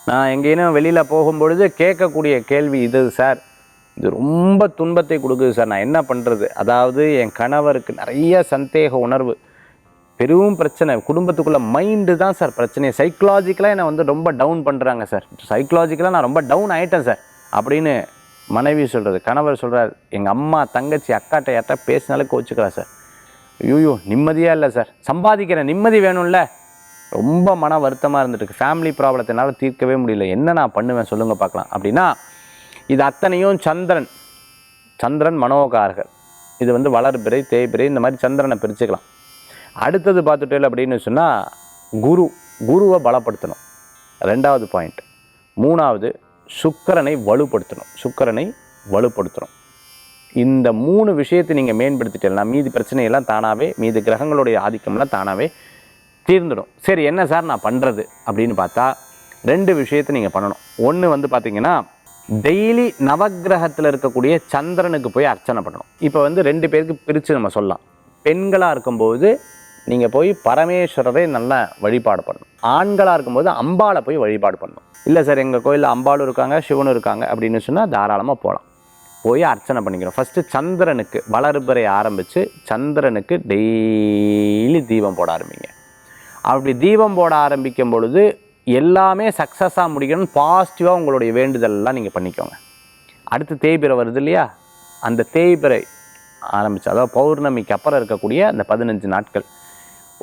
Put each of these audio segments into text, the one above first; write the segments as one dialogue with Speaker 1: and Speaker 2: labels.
Speaker 1: நான் எங்கேயும் வெளியில் போகும்பொழுது கேட்கக்கூடிய கேள்வி இது சார். இது ரொம்ப துன்பத்தை கொடுக்குது சார், நான் என்ன பண்ணுறது? அதாவது என் கணவருக்கு நிறைய சந்தேக உணர்வு, பெரும் பிரச்சனை, குடும்பத்துக்குள்ளே மைண்டு தான் சார் பிரச்சனை, சைக்கலாஜிக்கலாக என்னை வந்து ரொம்ப டவுன் பண்ணுறாங்க சார், சைக்கலாஜிக்கலாக நான் ரொம்ப டவுன் ஆகிட்டேன் சார் அப்படின்னு மனைவி சொல்கிறது. கணவர் சொல்கிறார், எங்கள் அம்மா தங்கச்சி அக்காட்ட யார்ட்ட பேசினாலே கோச்சுக்கிறா சார். ஐயோ நிம்மதியாக இல்லை சார், சம்பாதிக்கிற நிம்மதி வேணும்ல, ரொம்ப மன வருத்தமாக இருந்துட்டு ஃபேமிலி ப்ராப்ளத்தை என்னால் தீர்க்கவே முடியல, என்ன நான் பண்ணுவேன் சொல்லுங்கள் பார்க்கலாம் அப்படின்னா, இது அத்தனையும் சந்திரன் மனோகாரகர். இது வந்து வளர்பிறை தேய்பிறை இந்த மாதிரி சந்திரனை பிரிச்சுக்கலாம். அடுத்தது பார்த்துட்டேன் அப்படின்னு சொன்னால் குருவை பலப்படுத்தணும், 2வது பாயிண்ட். 3வது சுக்கிரனை வலுப்படுத்தணும். இந்த 3 விஷயத்தை நீங்கள் மேம்படுத்திட்டீங்கன்னா மீதி பிரச்சனையெல்லாம் தானாகவே, மீதி கிரகங்களுடைய ஆதிக்கம்லாம் தானாகவே தீர்ந்துடும். சரி என்ன சார் நான் பண்ணுறது அப்படின்னு பார்த்தா 2 விஷயத்தை நீங்கள் பண்ணணும். ஒன்று வந்து பார்த்திங்கன்னா, டெய்லி நவக்கிரகத்தில் இருக்கக்கூடிய சந்திரனுக்கு போய் அர்ச்சனை பண்ணணும். இப்போ வந்து 2 பேருக்கு பிரித்து நம்ம சொல்லலாம். பெண்களாக இருக்கும்போது நீங்கள் போய் பரமேஸ்வரரை நல்லா வழிபாடு பண்ணணும், ஆண்களாக இருக்கும்போது அம்பாளை போய் வழிபாடு பண்ணணும். இல்லை சார் எங்கள் கோயிலில் அம்பாளும் இருக்காங்க சிவனும் இருக்காங்க அப்படின்னு சொன்னால் தாராளமாக போகலாம், போய் அர்ச்சனை பண்ணிக்கிறோம். ஃபஸ்ட்டு சந்திரனுக்கு வளர்பிறை ஆரம்பித்து சந்திரனுக்கு டெய்லி தீபம் போட ஆரம்பிங்க. அப்படி தீபம் போட ஆரம்பிக்கும் பொழுது எல்லாமே சக்ஸஸாக முடிக்கணும்னு பாசிட்டிவாக உங்களுடைய வேண்டுதல்லாம் நீங்கள் பண்ணிக்கோங்க. அடுத்து தேய்பிறை வருது இல்லையா, அந்த தேய்பிறை ஆரம்பித்து அதாவது பௌர்ணமிக்கு அப்புறம் இருக்கக்கூடிய அந்த 15 நாட்கள்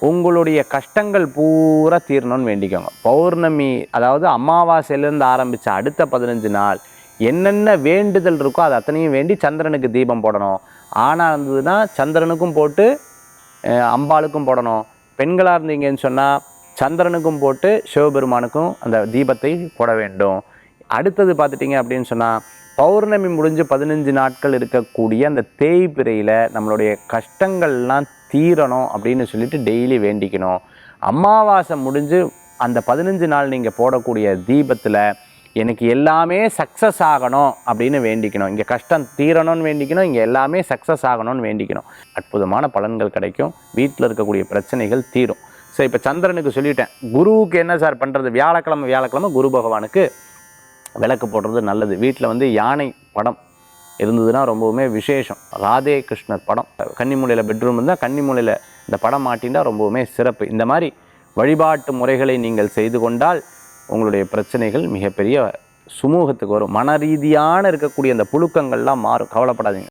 Speaker 1: உங்களுடைய கஷ்டங்கள் பூரா தீரணும்னு வேண்டிக்கோங்க. பௌர்ணமி அதாவது அமாவாசையிலேருந்து ஆரம்பித்த அடுத்த 15 நாள் என்னென்ன வேண்டுதல் இருக்கோ அது அத்தனையும் வேண்டி சந்திரனுக்கு தீபம் போடணும். ஆணாக இருந்ததுன்னா சந்திரனுக்கும் போட்டு அம்பாளுக்கும் போடணும். பெண்களாக இருந்தீங்கன்னு சொன்னால் சந்திரனுக்கும் போட்டு சிவபெருமானுக்கும் அந்த தீபத்தை போட வேண்டும். அடுத்தது பார்த்துட்டிங்க அப்படின்னு சொன்னால் பௌர்ணமி முடிஞ்சு 15 நாட்கள் இருக்கக்கூடிய அந்த தேய்பிறையில் நம்மளுடைய கஷ்டங்கள்லாம் தீரணும் அப்படின்னு சொல்லிட்டு டெய்லி வேண்டிக்கணும். அமாவாசை முடிஞ்சு அந்த 15 நாள் நீங்கள் போடக்கூடிய தீபத்தில் எனக்கு எல்லாமே சக்ஸஸ் ஆகணும் அப்படின்னு வேண்டிக்கணும். இங்கே கஷ்டம் தீரணும்னு வேண்டிக்கணும், இங்கே எல்லாமே சக்ஸஸ் ஆகணும்னு வேண்டிக்கணும். அற்புதமான பலன்கள் கிடைக்கும், வீட்டில் இருக்கக்கூடிய பிரச்சனைகள் தீரும். சரி இப்போ சந்திரனுக்கு சொல்லிட்டேன். குருவுக்கு என்ன சார் பண்ணுறது? வியாழக்கிழமை குரு பகவானுக்கு விளக்கு போடுறது நல்லது. வீட்டில் வந்து யானை படம் இருந்ததுன்னா ரொம்பவுமே விசேஷம். ராதே கிருஷ்ணர் படம் கன்னிமூலையில் பெட்ரூம் இருந்தால் கன்னிமூலையில் இந்த படம் மாட்டின்றால் ரொம்பவுமே சிறப்பு. இந்த மாதிரி வழிபாட்டு முறைகளை நீங்கள் செய்து கொண்டால் உங்களுடைய பிரச்சனைகள் மிகப்பெரிய சுமூகத்துக்கு வரும். மன ரீதியான இருக்கக்கூடிய அந்த புழுக்கங்கள்லாம் மாறும், கவலைப்படாதீங்க.